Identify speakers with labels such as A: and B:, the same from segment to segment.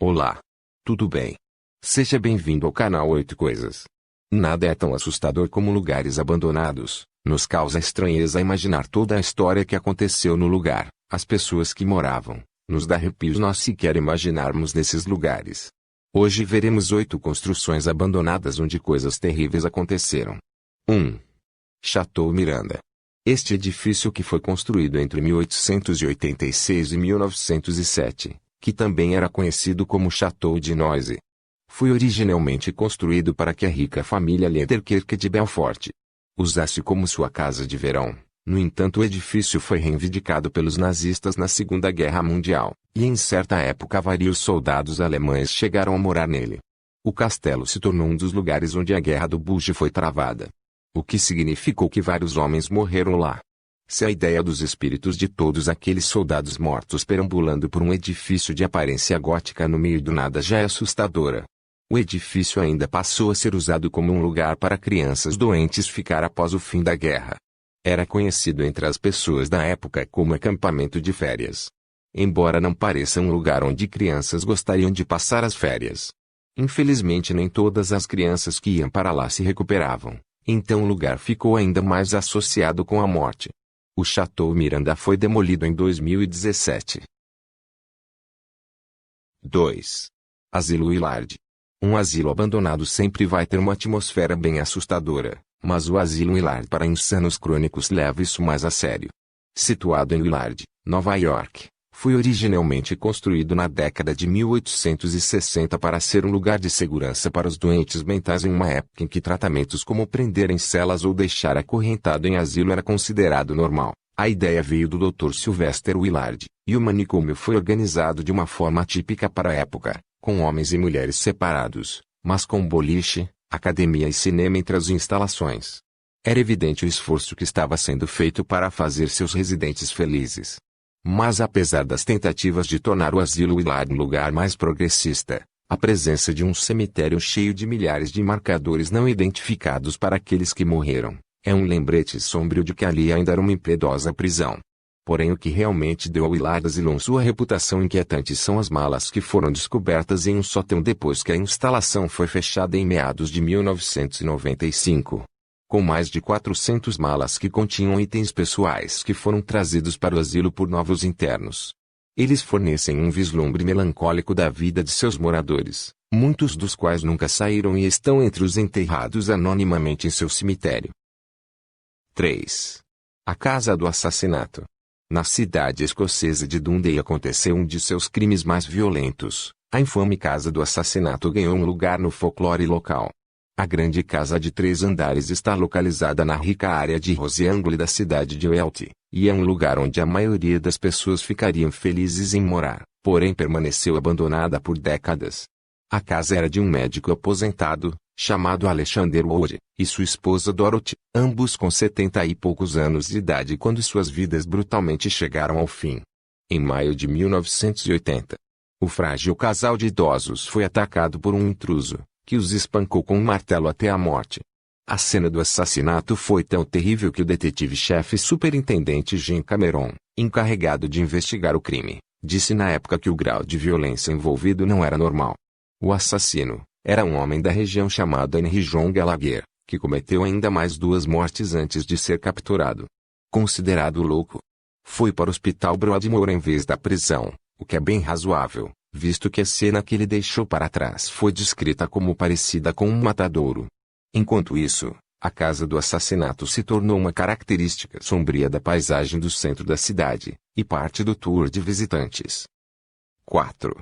A: Olá. Tudo bem? Seja bem-vindo ao canal 8 Coisas. Nada é tão assustador como lugares abandonados. Nos causa estranheza imaginar toda a história que aconteceu no lugar, as pessoas que moravam. Nos dá arrepios nós sequer imaginarmos nesses lugares. Hoje veremos 8 construções abandonadas onde coisas terríveis aconteceram. 1. Chateau Miranda. Este edifício que foi construído entre 1886 e 1907, que também era conhecido como Chateau de Noisy, foi originalmente construído para que a rica família Letterkirk de Belfort usasse como sua casa de verão. No entanto, o edifício foi reivindicado pelos nazistas na Segunda Guerra Mundial, e em certa época vários soldados alemães chegaram a morar nele. O castelo se tornou um dos lugares onde a Guerra do Bulge foi travada, o que significou que vários homens morreram lá. Se a ideia dos espíritos de todos aqueles soldados mortos perambulando por um edifício de aparência gótica no meio do nada já é assustadora, o edifício ainda passou a ser usado como um lugar para crianças doentes ficar após o fim da guerra. Era conhecido entre as pessoas da época como acampamento de férias. Embora não pareça um lugar onde crianças gostariam de passar as férias, infelizmente nem todas as crianças que iam para lá se recuperavam, então o lugar ficou ainda mais associado com a morte. O Chateau Miranda foi demolido em 2017. 2. Asilo Willard. Um asilo abandonado sempre vai ter uma atmosfera bem assustadora, mas o asilo Willard para insanos crônicos leva isso mais a sério. Situado em Willard, Nova York, foi originalmente construído na década de 1860 para ser um lugar de segurança para os doentes mentais em uma época em que tratamentos como prender em celas ou deixar acorrentado em asilo era considerado normal. A ideia veio do Dr. Sylvester Willard, e o manicômio foi organizado de uma forma típica para a época, com homens e mulheres separados, mas com boliche, academia e cinema entre as instalações. Era evidente o esforço que estava sendo feito para fazer seus residentes felizes. Mas apesar das tentativas de tornar o asilo Willard um lugar mais progressista, a presença de um cemitério cheio de milhares de marcadores não identificados para aqueles que morreram, é um lembrete sombrio de que ali ainda era uma impiedosa prisão. Porém, o que realmente deu ao Willard Asylum sua reputação inquietante são as malas que foram descobertas em um sótão depois que a instalação foi fechada em meados de 1995. Com mais de 400 malas que continham itens pessoais que foram trazidos para o asilo por novos internos. Eles fornecem um vislumbre melancólico da vida de seus moradores, muitos dos quais nunca saíram e estão entre os enterrados anonimamente em seu cemitério. 3. A Casa do Assassinato. Na cidade escocesa de Dundee aconteceu um de seus crimes mais violentos. A infame Casa do Assassinato ganhou um lugar no folclore local. A grande casa de 3 andares está localizada na rica área de Roseangle da cidade de Weelt, e é um lugar onde a maioria das pessoas ficariam felizes em morar, porém permaneceu abandonada por décadas. A casa era de um médico aposentado, chamado Alexander Wood, e sua esposa Dorothy, ambos com 70 e poucos anos de idade quando suas vidas brutalmente chegaram ao fim. Em maio de 1980, o frágil casal de idosos foi atacado por um intruso, que os espancou com um martelo até a morte. A cena do assassinato foi tão terrível que o detetive-chefe superintendente Jim Cameron, encarregado de investigar o crime, disse na época que o grau de violência envolvido não era normal. O assassino era um homem da região chamado Henry John Gallagher, que cometeu ainda mais 2 mortes antes de ser capturado. Considerado louco, foi para o Hospital Broadmoor em vez da prisão, o que é bem razoável, visto que a cena que ele deixou para trás foi descrita como parecida com um matadouro. Enquanto isso, a Casa do Assassinato se tornou uma característica sombria da paisagem do centro da cidade, e parte do tour de visitantes. 4.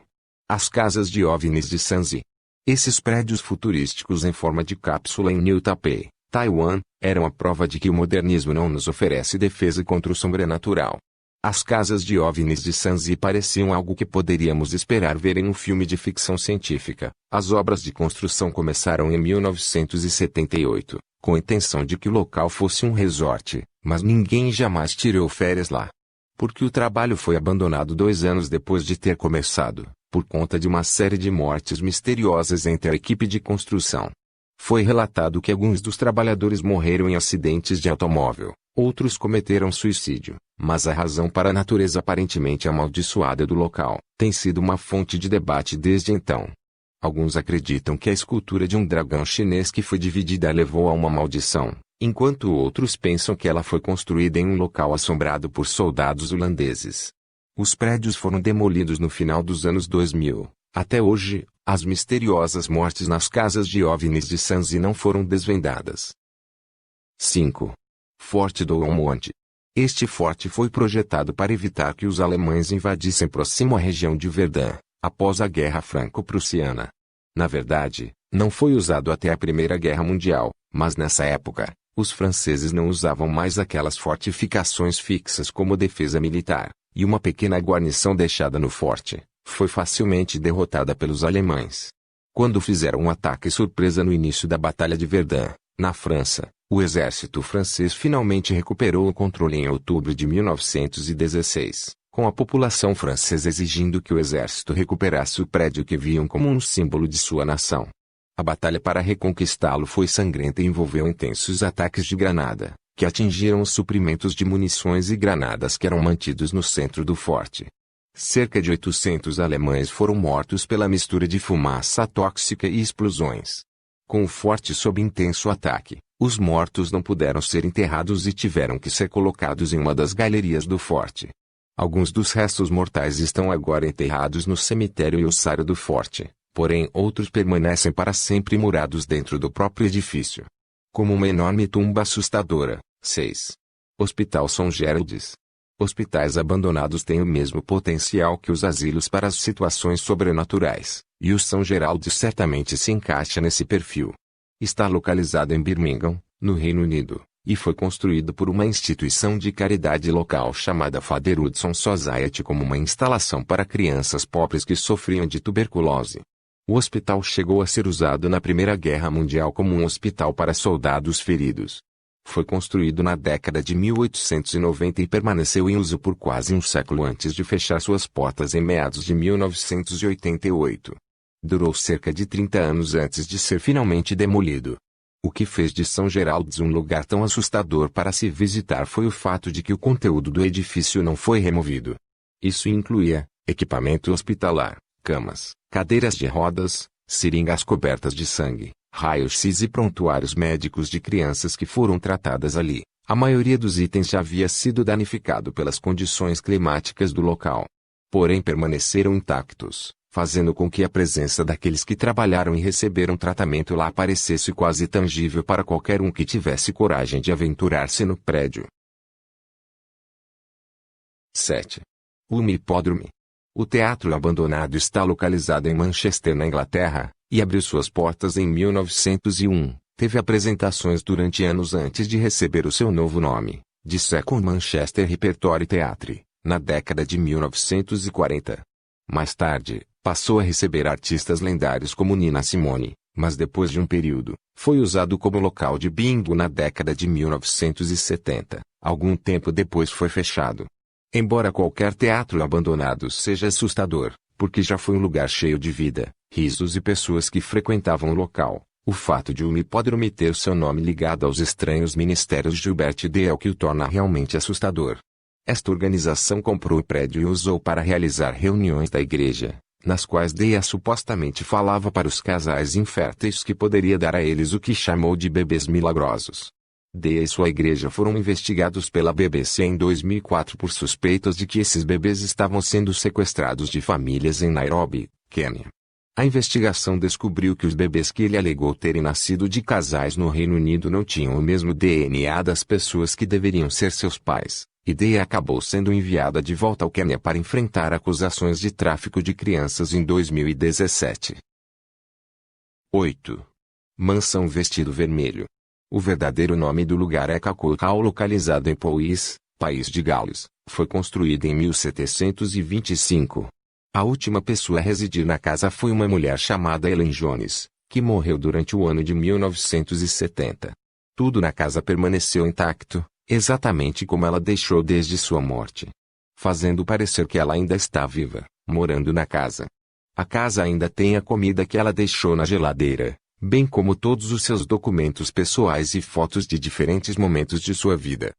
A: As Casas de OVNIs de Sansi. Esses prédios futurísticos em forma de cápsula em New Taipei, Taiwan, eram a prova de que o modernismo não nos oferece defesa contra o sobrenatural. As casas de OVNIs de Sansi pareciam algo que poderíamos esperar ver em um filme de ficção científica. As obras de construção começaram em 1978, com a intenção de que o local fosse um resort, mas ninguém jamais tirou férias lá. Porque o trabalho foi abandonado 2 anos depois de ter começado, por conta de uma série de mortes misteriosas entre a equipe de construção. Foi relatado que alguns dos trabalhadores morreram em acidentes de automóvel, Outros cometeram suicídio, mas a razão para a natureza aparentemente amaldiçoada do local tem sido uma fonte de debate desde então. Alguns acreditam que a escultura de um dragão chinês que foi dividida levou a uma maldição, enquanto outros pensam que ela foi construída em um local assombrado por soldados holandeses. Os prédios foram demolidos no final dos anos 2000. Até hoje, as misteriosas mortes nas casas de OVNIs de Sanzi não foram desvendadas. 5. Forte Douaumont. Este forte foi projetado para evitar que os alemães invadissem próximo à região de Verdun, após a Guerra Franco-Prussiana. Na verdade, não foi usado até a Primeira Guerra Mundial, mas nessa época, os franceses não usavam mais aquelas fortificações fixas como defesa militar, e uma pequena guarnição deixada no forte foi facilmente derrotada pelos alemães. Quando fizeram um ataque surpresa no início da Batalha de Verdun, na França, o exército francês finalmente recuperou o controle em outubro de 1916, com a população francesa exigindo que o exército recuperasse o prédio que viam como um símbolo de sua nação. A batalha para reconquistá-lo foi sangrenta e envolveu intensos ataques de granada, que atingiram os suprimentos de munições e granadas que eram mantidos no centro do forte. Cerca de 800 alemães foram mortos pela mistura de fumaça tóxica e explosões. Com o forte sob intenso ataque, os mortos não puderam ser enterrados e tiveram que ser colocados em uma das galerias do forte. Alguns dos restos mortais estão agora enterrados no cemitério e ossário do forte, porém outros permanecem para sempre murados dentro do próprio edifício. Como uma enorme tumba assustadora. 6. Hospital São Geraldes. Hospitais abandonados têm o mesmo potencial que os asilos para as situações sobrenaturais, e o São Geraldes certamente se encaixa nesse perfil. Está localizado em Birmingham, no Reino Unido, e foi construído por uma instituição de caridade local chamada Father Hudson Society como uma instalação para crianças pobres que sofriam de tuberculose. O hospital chegou a ser usado na Primeira Guerra Mundial como um hospital para soldados feridos. Foi construído na década de 1890 e permaneceu em uso por quase um século antes de fechar suas portas em meados de 1988. Durou cerca de 30 anos antes de ser finalmente demolido. O que fez de São Geraldes um lugar tão assustador para se visitar foi o fato de que o conteúdo do edifício não foi removido. Isso incluía equipamento hospitalar, camas, cadeiras de rodas, seringas cobertas de sangue, raios-x e prontuários médicos de crianças que foram tratadas ali. A maioria dos itens já havia sido danificado pelas condições climáticas do local. Porém permaneceram intactos, fazendo com que a presença daqueles que trabalharam e receberam tratamento lá parecesse quase tangível para qualquer um que tivesse coragem de aventurar-se no prédio. 7. O Hipódromo. O teatro abandonado está localizado em Manchester, na Inglaterra, e abriu suas portas em 1901. Teve apresentações durante anos antes de receber o seu novo nome, de Second Manchester Repertory Theatre, na década de 1940. Mais tarde, passou a receber artistas lendários como Nina Simone, mas depois de um período, foi usado como local de bingo na década de 1970. Algum tempo depois foi fechado. Embora qualquer teatro abandonado seja assustador, porque já foi um lugar cheio de vida, risos e pessoas que frequentavam o local, o fato de um hipódromo ter seu nome ligado aos estranhos ministérios de Gilbert D é o que o torna realmente assustador. Esta organização comprou o prédio e o usou para realizar reuniões da igreja, nas quais Dea supostamente falava para os casais inférteis que poderia dar a eles o que chamou de bebês milagrosos. Dea e sua igreja foram investigados pela BBC em 2004 por suspeitas de que esses bebês estavam sendo sequestrados de famílias em Nairobi, Quênia. A investigação descobriu que os bebês que ele alegou terem nascido de casais no Reino Unido não tinham o mesmo DNA das pessoas que deveriam ser seus pais, e Dea acabou sendo enviada de volta ao Quênia para enfrentar acusações de tráfico de crianças em 2017. 8. Mansão Vestido Vermelho. O verdadeiro nome do lugar é Calcutta Hall, localizado em Powys, País de Gales. Foi construída em 1725. A última pessoa a residir na casa foi uma mulher chamada Ellen Jones, que morreu durante o ano de 1970. Tudo na casa permaneceu intacto, exatamente como ela deixou desde sua morte, fazendo parecer que ela ainda está viva, morando na casa. A casa ainda tem a comida que ela deixou na geladeira, bem como todos os seus documentos pessoais e fotos de diferentes momentos de sua vida.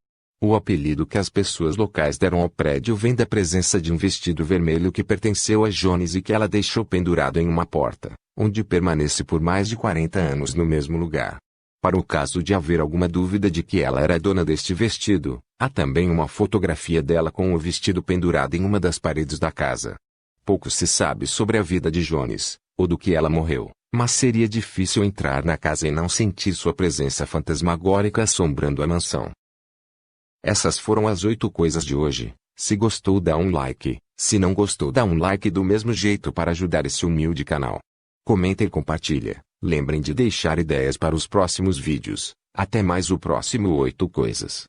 A: O apelido que as pessoas locais deram ao prédio vem da presença de um vestido vermelho que pertenceu a Jones e que ela deixou pendurado em uma porta, onde permanece por mais de 40 anos no mesmo lugar. Para o caso de haver alguma dúvida de que ela era a dona deste vestido, há também uma fotografia dela com o vestido pendurado em uma das paredes da casa. Pouco se sabe sobre a vida de Jones, ou do que ela morreu, mas seria difícil entrar na casa e não sentir sua presença fantasmagórica assombrando a mansão. Essas foram as 8 coisas de hoje. Se gostou, dá um like. Se não gostou, dá um like do mesmo jeito para ajudar esse humilde canal. Comenta e compartilha. Lembrem de deixar ideias para os próximos vídeos. Até mais o próximo 8 coisas.